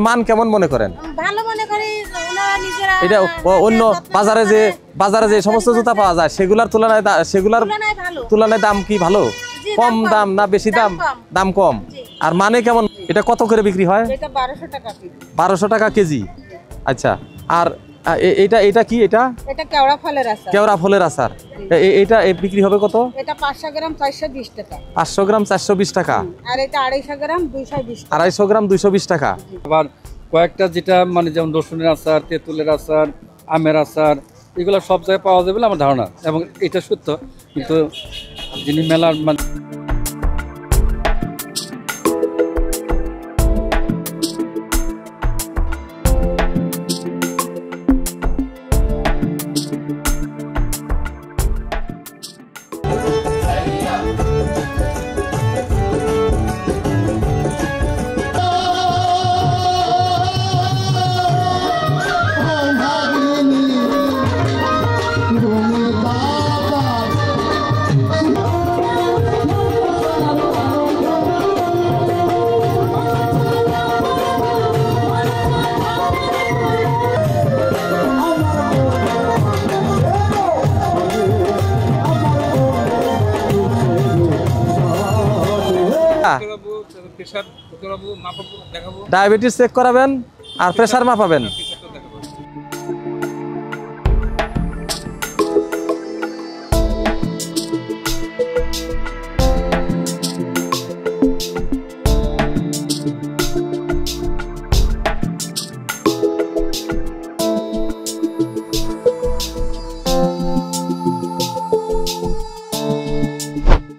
মান কেমন মনে করেন? ভালো মনে করি। ওনারা নিজেরা এটা অন্য বাজারে যে সমস্ত জুতা পাওয়া যায় সেগুলোর তুলনায় দাম কি ভালো? কম দাম না বেশি দাম? দাম কম। আর মানে কেমন? এটা কত করে বিক্রি হয়? এটা 1200 টাকা কেজি। 1200 টাকা কেজি। আচ্ছা। আর এটা কি? এটা কেওড়া ফলের আচার। কেওড়া ফলের আচার। এটা বিক্রি হবে কত? এটা 500 গ্রাম 420 টাকা। 500 গ্রাম 420 টাকা। আর এটা 250 গ্রাম 220 টাকা। 250 গ্রাম 220 টাকা। আবার কয়েকটা যেটা মানে যেমন রসুনের আচার, তেঁতুলের আচার, আমের আচার, এগুলো সব জায়গায় পাওয়া যাবে বলে আমার ধারণা, এবং এটা সত্য। কিন্তু যিনি মেলার ডায়াবেটিস চেক করাবেন আর প্রেসার মাপাবেন।